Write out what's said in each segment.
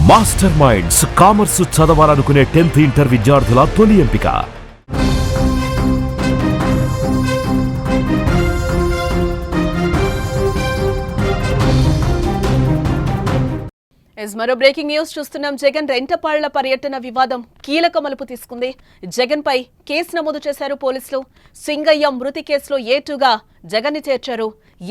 Master minds commerce చదవాలనుకునే 10th inter విద్యార్థుల తొలి ఎంపిక. మరో బ్రేకింగ్ న్యూస్ చూస్తున్నాం. జగన్ రెంటపాళ్ల పర్యటన వివాదం కీలక మలుపు తీసుకుంది. జగన్ పై కేసు నమోదు చేశారు పోలీసులు. సింగయ్య మృతి కేసులో A2గా జగన్ ని చేర్చారు.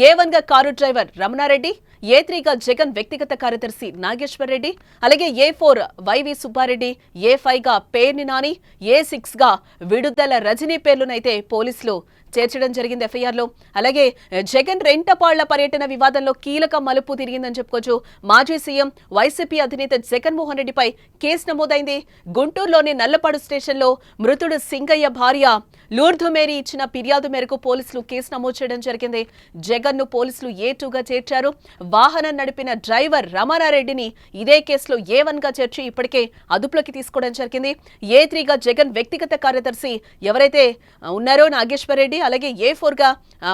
A1 గా కారు డ్రైవర్ రమణారెడ్డి, A3గా జగన్ వ్యక్తిగత కార్యదర్శి నాగేశ్వర్ రెడ్డి, అలాగే A4 వైవి సుబ్బారెడ్డి, A5 గా పేర్ని నాని, A6 గా విడుదల రజనీ పేర్లునైతే పోలీసులు చేర్చడం జరిగింది FIR లో. అలాగే జగన్ రెంటపాళ్ల పర్యటన వివాదంలో కీలక మలుపు తిరిగిందని చెప్పుకోవచ్చు. మాజీ సీఎం వైసీపీ అధినేత జగన్మోహన్ రెడ్డిపై కేసు నమోదైంది. గుంటూరులోని నల్లపాడు స్టేషన్లో మృతుడు సింగయ్య భార్య లూర్ధు మేరీ ఇచ్చిన ఫిర్యాదు మేరకు పోలీసులు కేసు నమోదు చేయడం జరిగింది. జగన్ ను పోలీసులు A2గా చేర్చారు. వాహనం నడిపిన డ్రైవర్ రమణారెడ్డిని ఇదే కేసులో A1 గా చేర్చి ఇప్పటికే అదుపులోకి తీసుకోవడం జరిగింది. A3గా జగన్ వ్యక్తిగత కార్యదర్శి ఎవరైతే ఉన్నారో నాగేశ్వర్ రెడ్డి, అలాగే A4 గా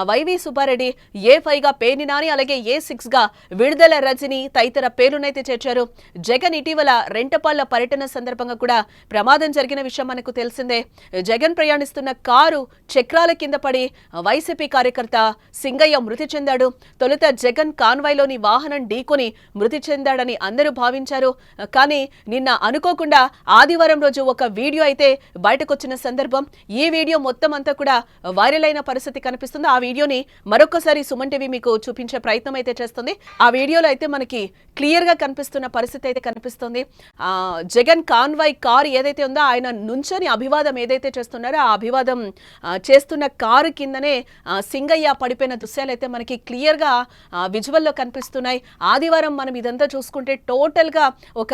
వైవి సుబ్బారెడ్డి, A5 గా పేర్ని నాని, అలాగే A6 గా విడుదల రజని తదితర పేర్లునైతే చేర్చారు. జగన్ ఇటీవల రెంటపాళ్ల పర్యటన సందర్భంగా కూడా ప్రమాదం జరిగిన విషయం మనకు తెలిసిందే. జగన్ ప్రయాణిస్తున్న కారు చక్రాల కింద పడి వైసీపీ కార్యకర్త సింగయ్య మృతి చెందాడు. తొలుత జగన్ కాన్వాయ్లోని వాహనం ఢీకొని మృతి చెందాడని అందరూ భావించారు. కానీ నిన్న అనుకోకుండా ఆదివారం రోజు ఒక వీడియో అయితే బయటకొచ్చిన సందర్భం. ఈ వీడియో మొత్తం అంతా కూడా వైరల్ అయిన పరిస్థితి కనిపిస్తుంది. ఆ వీడియోని మరొకసారి సుమన్ టీవీ మీకు చూపించే ప్రయత్నం అయితే చేస్తుంది. ఆ వీడియోలో అయితే మనకి క్లియర్ గా కనిపిస్తున్న పరిస్థితి అయితే కనిపిస్తుంది. జగన్ కాన్వాయ్ కారు ఏదైతే ఉందో ఆయన నుంచొని అభివాదం ఏదైతే చేస్తున్నారో ఆ అభివాదం చేస్తున్న కారు కిందనే సింగయ్య పడిపోయిన దృశ్యాలు అయితే మనకి క్లియర్ గా విజువల్లో కనిపిస్తున్నాయి. ఆదివారం మనం ఇదంతా చూసుకుంటే టోటల్ గా ఒక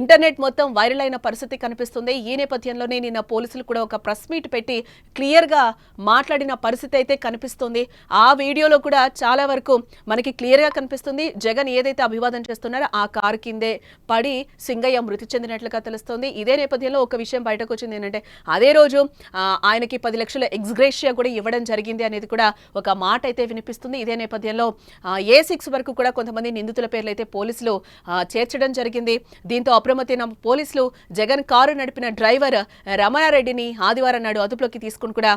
ఇంటర్నెట్ మొత్తం వైరల్ అయిన పరిస్థితి కనిపిస్తుంది. ఈ నేపథ్యంలోనే నిన్న పోలీసులు కూడా ఒక ప్రెస్ మీట్ పెట్టి క్లియర్ గా మాట్లాడిన పరిస్థితి అయితే కనిపిస్తుంది. ఆ వీడియోలో కూడా చాలా వరకు మనకి క్లియర్ గా కనిపిస్తుంది. జగన్ ఏదైతే అభివాదం చేస్తున్నారో ఆ కారు కిందే పడి సింగయ్య మృతి చెందినట్లుగా తెలుస్తుంది. ఇదే నేపథ్యంలో ఒక విషయం బయటకు వచ్చింది ఏంటంటే అదే రోజు ఆయనకి 10 లక్షల ఎక్స్గ్రేషియా కూడా ఇవ్వడం జరిగింది అనేది కూడా ఒక మాట అయితే వినిపిస్తుంది. ఇదే నేపథ్యంలో A6 వరకు కూడా కొంతమంది నిందితుల పేర్లు అయితే పోలీసులు చేర్చడం జరిగింది. దీంతో అప్రమత్తమైన పోలీసులు జగన్ కారు నడిపిన డ్రైవర్ రమణారెడ్డిని ఆదివారం నాడు అదుపులోకి తీసుకుని కూడా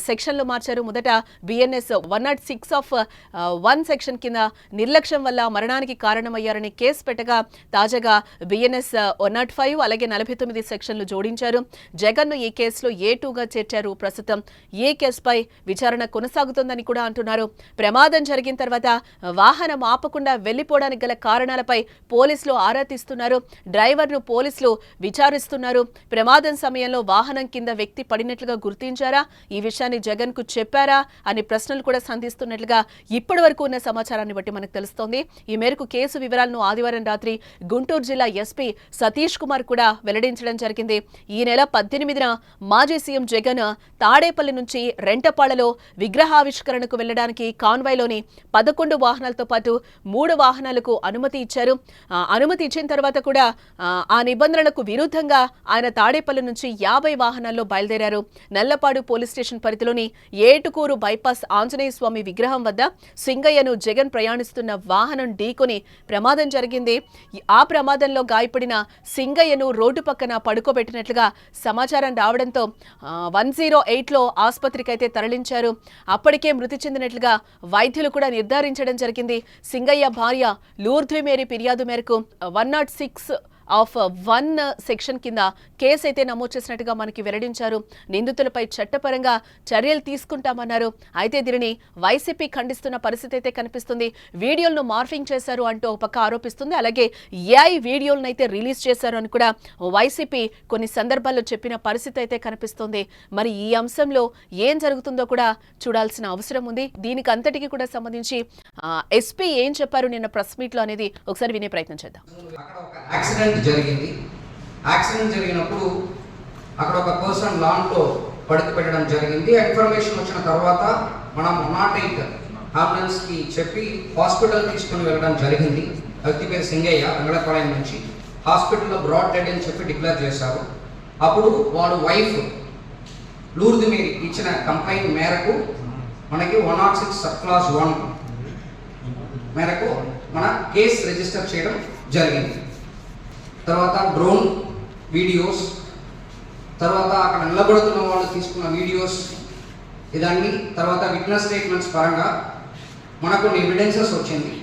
సెక్షన్లు మార్చారు. మొదట BNS 106(1) సెక్షన్ కింద నిర్లక్ష్యం వల్ల మరణానికి కారణమయ్యారని కేసు పెట్టగా తాజాగా BNS 105 అలాగే 49 సెక్షన్లు జోడించారు. జగన్ ను ఈ కేసులో A2గా చేర్చారు. ప్రస్తుతం ఈ కేసుపై విచారణ కొనసాగుతుందని కూడా అంటున్నారు. ప్రమాదం జరిగిన తర్వాత వాహనం ఆపకుండా వెళ్లిపోవడానికి గల కారణాలపై పోలీసులు ఆరా తీస్తున్నారు. డ్రైవర్ను పోలీసులు విచారిస్తున్నారు. ప్రమాదం సమయంలో వాహనం కింద వ్యక్తి పడినట్లుగా గుర్తించారా, ఈ విషయాన్ని జగన్ కు చెప్పారా అని ప్రశ్నలు కూడా సంధిస్తున్నట్లుగా ఇప్పటి వరకు ఉన్న సమాచారాన్ని బట్టి మనకు తెలుస్తోంది. ఈ మేరకు కేసు వివరాలను ఆదివారం రాత్రి గుంటూరు జిల్లా SP సతీష్ కుమార్ కూడా వెల్లడించడం జరిగింది. ఈ నెల 18న మాజీ సీఎం జగన్ తాడేపల్లి నుంచి రెంటపాళ్లలో విగ్రహావిష్కరణకు వెళ్లడానికి కాన్వాయ్లోని 11 వాహనాలతో పాటు 3 వాహనాలకు అనుమతి ఇచ్చారు. అనుమతి ఇచ్చిన తర్వాత కూడా ఆ నిబంధనలకు విరుద్ధంగా ఆయన తాడేపల్లి నుంచి 50 వాహనాల్లో బయలుదేరారు. నల్లపాడు పోలీస్ స్టేషన్ పరిధిలోని ఏటుకూరు బైపాస్ ఆంజనేయ స్వామి విగ్రహం వద్ద సింగయ్యను జగన్ ప్రయాణిస్తున్న వాహనం ఢీకొని ప్రమాదం జరిగింది. ఆ ప్రమాదంలో గాయపడిన సింగయ్యను రోడ్డు పక్కన పడుకోబెట్టినట్లుగా సమాచారం రావడంతో 108లో ఆసుపత్రికి అయితే తరలించారు. అప్పటికే మృతి చెందినట్లుగా వైద్యులు కూడా నిర్ధారించడం జరిగింది. సింగయ్య భార్య లూర్ధు మేరీ ఫిర్యాదు మేరకు 106(1) సెక్షన్ కింద కేసు అయితే నమోదు చేసినట్టుగా మనకి వెల్లడించారు. నిందితులపై చట్టపరంగా చర్యలు తీసుకుంటామన్నారు. అయితే దీనిని వైసీపీ ఖండిస్తున్న పరిస్థితి అయితే కనిపిస్తుంది. వీడియోలను మార్ఫింగ్ చేశారు అంటూ ఒక పక్క ఆరోపిస్తుంది. అలాగే AI వీడియోలను అయితే రిలీజ్ చేశారు అని కూడా వైసీపీ కొన్ని సందర్భాల్లో చెప్పిన పరిస్థితి అయితే కనిపిస్తుంది. మరి ఈ అంశంలో ఏం జరుగుతుందో కూడా చూడాల్సిన అవసరం ఉంది. దీనికి అంతటికి కూడా సంబంధించి SP ఏం చెప్పారు నిన్న ప్రెస్ మీట్ లో అనేది ఒకసారి వినే ప్రయత్నం చేద్దాం. యాక్సిడెంట్ జరిగినప్పుడు అక్కడ ఒక పర్సన్ లాన్లో పడుకోబెట్టడం జరిగింది. ఇన్ఫర్మేషన్ వచ్చిన తర్వాత మనం 108 అంబులెన్స్కి చెప్పి హాస్పిటల్ తీసుకుని వెళ్ళడం జరిగింది. వ్యక్తి పేరు సింగయ్య, వెంగళపాలెం నుంచి. హాస్పిటల్లో బ్రాడ్ డెడ్ అని చెప్పి డిక్లేర్ చేశారు. అప్పుడు వాడు వైఫ్ లూర్ధు మేరీ ఇచ్చిన కంప్లైంట్ మేరకు మనకి 106(1) మేరకు మన కేసు రిజిస్టర్ చేయడం జరిగింది. తర్వాత డ్రోన్ వీడియోస్, తర్వాత అక్కడ నిలబడుతున్న వాళ్ళు తీసుకున్న వీడియోస్, ఇదన్నీ తర్వాత విట్నెస్ స్టేట్మెంట్స్ పరంగా మనకు కొన్ని ఎవిడెన్సెస్ వచ్చింది.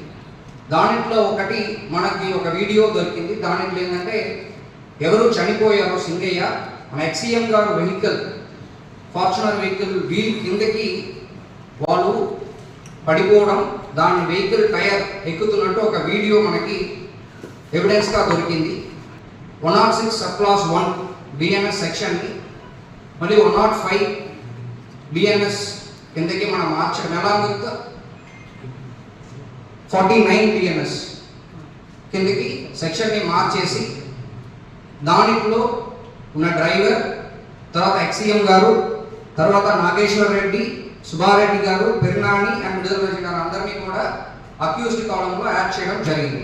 దాంట్లో ఒకటి మనకి ఒక వీడియో దొరికింది. దాంట్లో ఏంటంటే ఎవరు చనిపోయారో సింగయ్య, మన ఎక్సీఎం గారు వెహికల్, ఫార్చునర్ వెహికల్ వీల్ కిందకి వాళ్ళు పడిపోవడం, దాని వెహికల్ టైర్ ఎక్కుతున్నట్టు ఒక వీడియో మనకి ఎవిడెన్స్గా దొరికింది. 106 సబ్ క్లాస్ 1 బిఎన్ఎస్ సెక్షన్ని మళ్ళీ 105 బిఎన్ఎస్ కిందకి మనం మార్చడం ఎలా 49 బిఎన్ఎస్ కిందకి సెక్షన్ని మార్చేసి దానిలో ఉన్న డ్రైవర్, తర్వాత ఎక్సీఎం గారు, తర్వాత నాగేశ్వర్ రెడ్డి, సుబ్బారెడ్డి గారు, పెర్నాని అండ్ విడుదల గారు అందరినీ కూడా అక్యూజ్డ్ కాలంలో యాడ్ చేయడం జరిగింది.